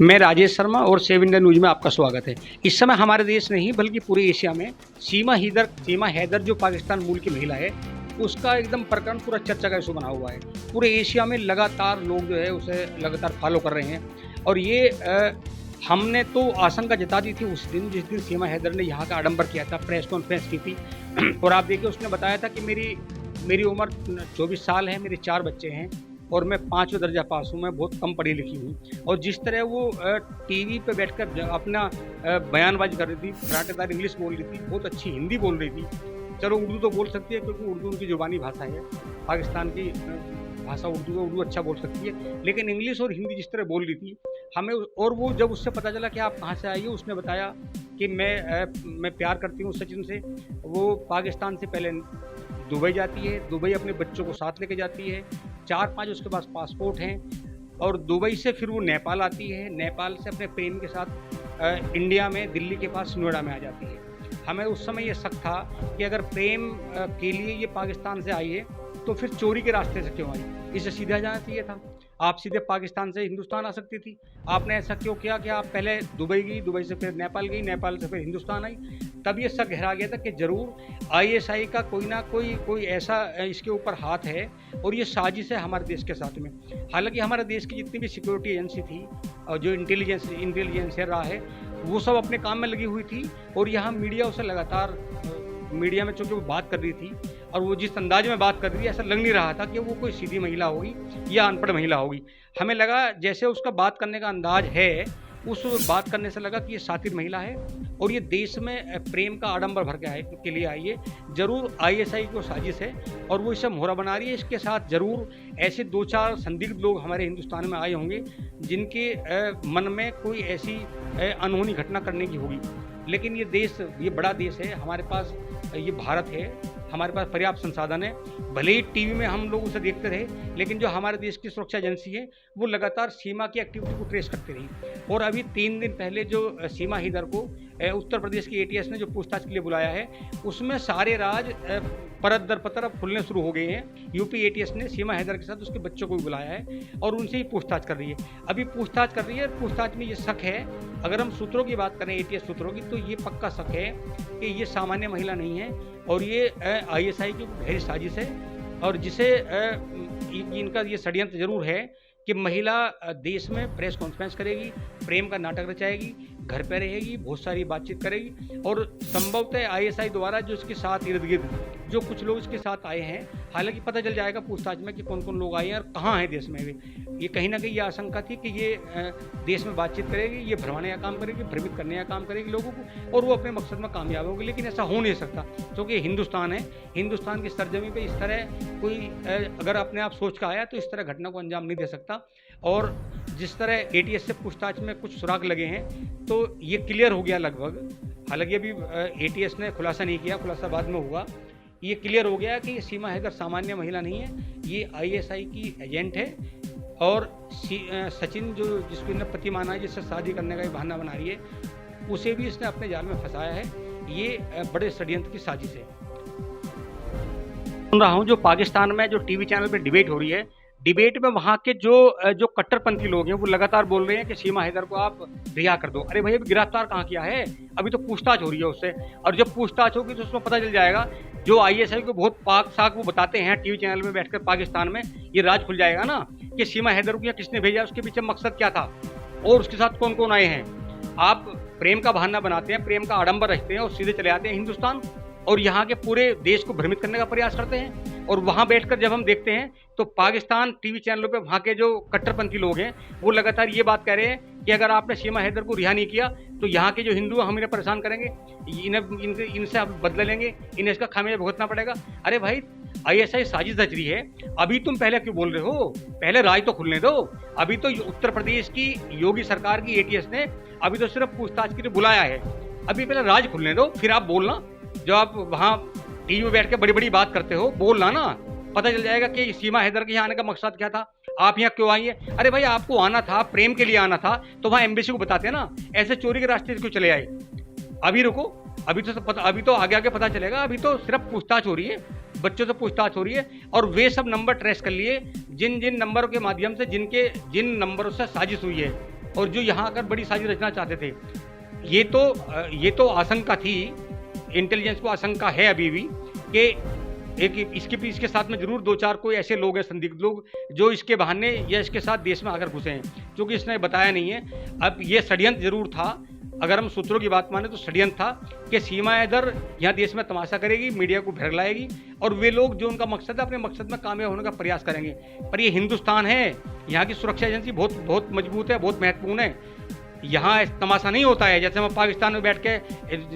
मैं राजेश शर्मा और save India news में आपका स्वागत है। इस समय हमारे देश नहीं बल्कि पूरे एशिया में सीमा हैदर जो पाकिस्तान मूल की महिला है, उसका एकदम प्रकरण पूरा चर्चा का इशू बना हुआ है। पूरे एशिया में लगातार लोग जो है उसे लगातार फॉलो कर रहे हैं और ये हमने तो आशंका जता दी थी उस दिन जिस दिन सीमा हैदर ने यहाँ का आडंबर किया था, प्रेस कॉन्फ्रेंस की थी और आप देखिए उसने बताया था कि मेरी उम्र 24 साल है, मेरे 4 बच्चे हैं और मैं 5वां दर्जा पास हूँ, मैं बहुत कम पढ़ी लिखी हूँ। और जिस तरह वो टीवी पे बैठकर अपना बयानबाजी कर रही थी, फराटेदार इंग्लिश बोल रही थी, बहुत अच्छी हिंदी बोल रही थी। चलो उर्दू तो बोल सकती है क्योंकि उर्दू उनकी ज़ुबानी भाषा है, पाकिस्तान की भाषा उर्दू है, उर्दू अच्छा बोल सकती है। लेकिन इंग्लिश और हिंदी जिस तरह बोल रही थी हमें, और वो जब उससे पता चला कि आप कहाँ से आई हो, उसने बताया कि मैं प्यार करती हूँ सचिन से। वो पाकिस्तान से पहले दुबई जाती है, दुबई अपने बच्चों को साथ लेके जाती है, 4-5 उसके पास पासपोर्ट हैं और दुबई से फिर वो नेपाल आती है, नेपाल से अपने प्रेम के साथ इंडिया में दिल्ली के पास नोएडा में आ जाती है। हमें उस समय ये शक था कि अगर प्रेम के लिए ये पाकिस्तान से आई है तो फिर चोरी के रास्ते से क्यों आई, इसे सीधा जाना चाहिए था। आप सीधे पाकिस्तान से हिंदुस्तान आ सकती थी, आपने ऐसा क्यों किया कि आप पहले दुबई गई, दुबई से फिर नेपाल गई, नेपाल से फिर हिंदुस्तान आई। तब ये शक गहरा गया था कि ज़रूर आईएसआई का कोई ना कोई ऐसा इसके ऊपर हाथ है और ये साजिश है हमारे देश के साथ में। हालांकि हमारे देश की जितनी भी सिक्योरिटी एजेंसी थी और जो इंटेलिजेंस रहा है वो सब अपने काम में लगी हुई थी और यहाँ मीडिया उसे लगातार मीडिया में चूँकि वो बात कर रही थी और वो जिस अंदाज में बात कर रही थी ऐसा लग नहीं रहा था कि वो कोई सीधी महिला होगी या अनपढ़ महिला होगी। हमें लगा जैसे उसका बात करने का अंदाज है, उस बात करने से लगा कि ये सातिर महिला है और ये देश में प्रेम का आडंबर भर के लिए आई है। ज़रूर आईएसआई को साजिश है और वो इसे मोहरा बना रही है। इसके साथ ज़रूर ऐसे 2-4 संदिग्ध लोग हमारे हिंदुस्तान में आए होंगे जिनके मन में कोई ऐसी अनहोनी घटना करने की होगी। लेकिन ये देश, ये बड़ा देश है, हमारे पास ये भारत है, हमारे पास पर्याप्त संसाधन है। भले ही टीवी में हम लोग उसे देखते रहे लेकिन जो हमारे देश की सुरक्षा एजेंसी है वो लगातार सीमा की एक्टिविटी को ट्रेस करती रही। और अभी 3 दिन पहले जो सीमा हैदर को उत्तर प्रदेश की एटीएस ने जो पूछताछ के लिए बुलाया है उसमें सारे राज परत दर परत अब खुलने शुरू हो गए हैं। यूपी एटीएस ने सीमा हैदर के साथ उसके बच्चों को भी बुलाया है और उनसे ही पूछताछ कर रही है। अभी पूछताछ कर रही है, पूछताछ में ये शक है, अगर हम सूत्रों की बात करें एटीएस सूत्रों की, तो ये पक्का शक है कि ये सामान्य महिला नहीं है और ये आईएसआई की गहरी साजिश है और जिसे इनका ये षड्यंत्र जरूर है कि महिला देश में प्रेस कॉन्फ्रेंस करेगी, प्रेम का नाटक रचाएगी, घर पे रहेगी, बहुत सारी बातचीत करेगी और संभवतः आईएसआई द्वारा जो इसके साथ इर्द गिर्द जो कुछ लोग इसके साथ आए हैं, हालांकि पता चल जाएगा पूछताछ में कि कौन कौन लोग आए हैं और कहाँ हैं देश में ये कहीं ना कहीं ये आशंका थी कि ये देश में बातचीत करेगी, ये भरमाने का काम करेगी, भ्रमित करने का काम करेगी लोगों को और वो अपने मकसद में कामयाब होगी। लेकिन ऐसा हो नहीं सकता क्योंकि हिंदुस्तान है, हिंदुस्तान की सरजमी पे इस तरह कोई अगर अपने आप सोच का आया तो इस तरह घटना को अंजाम नहीं दे सकता। और जिस तरह एटीएस से पूछताछ में कुछ सुराग लगे हैं तो ये क्लियर हो गया लगभग, हालांकि अभी एटीएस ने खुलासा नहीं किया, खुलासा बाद में हुआ। ये क्लियर हो गया कि सीमा हैदर सामान्य महिला नहीं है, ये आईएसआई की एजेंट है और सचिन जो जिसको इन्हें पति माना है, जिससे शादी करने का बहाना बना रही है, उसे भी इसने अपने जाल में फंसाया है। ये बड़े षड्यंत्र की साजिश है। सुन रहा हूँ जो पाकिस्तान में जो टीवी चैनल पे डिबेट हो रही है, डिबेट में वहाँ के जो कट्टरपंथी लोग हैं वो लगातार बोल रहे हैं कि सीमा हैदर को आप रिहा कर दो। अरे भाई अभी गिरफ्तार कहाँ किया है, अभी तो पूछताछ हो रही है उससे और जब पूछताछ होगी तो उसमें पता चल जाएगा। जो आईएसआई को बहुत पाक साक वो बताते हैं टीवी चैनल में बैठकर पाकिस्तान में, ये राज खुल जाएगा ना कि सीमा हैदर को किसने भेजा, उसके पीछे मकसद क्या था और उसके साथ कौन कौन आए हैं। आप प्रेम का बहाना बनाते हैं, प्रेम का आडंबर रखते हैं और सीधे चले आते हैं हिंदुस्तान और यहाँ के पूरे देश को भ्रमित करने का प्रयास करते हैं। और वहाँ बैठकर जब हम देखते हैं तो पाकिस्तान टीवी चैनलों पे वहाँ के जो कट्टरपंथी लोग हैं वो लगातार ये बात कह रहे हैं कि अगर आपने सीमा हैदर को रिहा नहीं किया तो यहाँ के जो हिंदू हैं हम इन्हें परेशान करेंगे, इनसे आप बदला लेंगे, इन्हें इसका खामियाजा भुगतना पड़ेगा। अरे भाई आईएसआई साजिश रच रही है, अभी तुम पहले क्यों बोल रहे हो, पहले राज तो खुलने दो। अभी तो उत्तर प्रदेश की योगी सरकार की एटीएस ने अभी तो सिर्फ पूछताछ के लिए बुलाया है, अभी पहले राज खुलने दो फिर आप बोलना। जो आप वहाँ टीवी में बैठ के बड़ी बड़ी बात करते हो, बोलना ना, पता चल जाएगा कि सीमा हैदर के यहाँ आने का मकसद क्या था, आप यहाँ क्यों आई है। अरे भाई आपको आना था, प्रेम के लिए आना था तो वहाँ एम्बेसी को बताते ना, ऐसे चोरी के रास्ते से क्यों चले आए। अभी रुको, अभी तो आगे आगे पता चलेगा, अभी तो सिर्फ पूछताछ हो रही है, बच्चों से पूछताछ हो रही है और वे सब नंबर ट्रेस कर लिए जिन जिन नंबरों के माध्यम से जिन नंबरों से साजिश हुई है और जो यहाँ आकर बड़ी साजिश रचना चाहते थे। ये तो आशंका थी, इंटेलिजेंस को आशंका है अभी भी कि इसके साथ में जरूर 2-4 कोई ऐसे लोग हैं, संदिग्ध लोग, जो इसके बहाने या इसके साथ देश में आकर घुसे हैं, क्योंकि इसने बताया नहीं है। अब ये षड्यंत्र जरूर था, अगर हम सूत्रों की बात माने तो षड्यंत्र था कि सीमा हैदर यहाँ देश में तमाशा करेगी, मीडिया को भड़काएगी, और वे लोग जो उनका मकसद है अपने मकसद में कामयाब होने का प्रयास करेंगे। पर ये हिंदुस्तान है, यहाँ की सुरक्षा एजेंसी बहुत बहुत मजबूत है, बहुत महत्वपूर्ण है। यहाँ तमाशा नहीं होता है जैसे हम पाकिस्तान में बैठ के,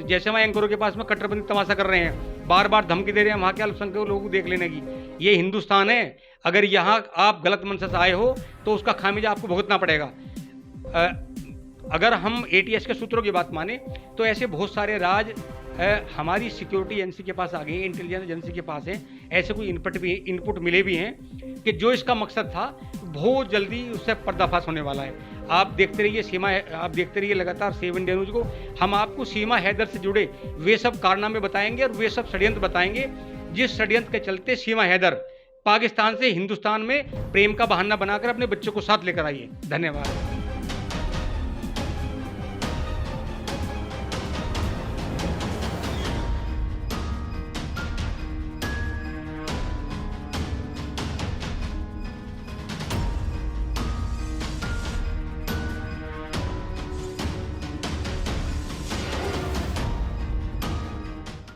जैसे हम एंकरों के पास में कट्टरपंथी तमाशा कर रहे हैं, बार बार धमकी दे रहे हैं वहाँ के अल्पसंख्यक लोगों को देख लेने की। ये हिंदुस्तान है, अगर यहाँ आप गलत मंशा से आए हो तो उसका खामियाजा आपको भुगतना पड़ेगा। अगर हम ATS के सूत्रों की बात माने तो ऐसे बहुत सारे राज हमारी सिक्योरिटी एजेंसी के पास आ गए, इंटेलिजेंस एजेंसी के पास है, ऐसे कोई इनपुट मिले भी हैं कि जो इसका मकसद था बहुत जल्दी उससे पर्दाफाश होने वाला है। आप देखते रहिए लगातार 7 इंडिया न्यूज़ को। हम आपको सीमा हैदर से जुड़े वे सब कारनामे बताएंगे और वे सब षड्यंत्र बताएंगे, जिस षड्यंत्र के चलते सीमा हैदर पाकिस्तान से हिंदुस्तान में प्रेम का बहाना बनाकर अपने बच्चों को साथ लेकर आई है। धन्यवाद।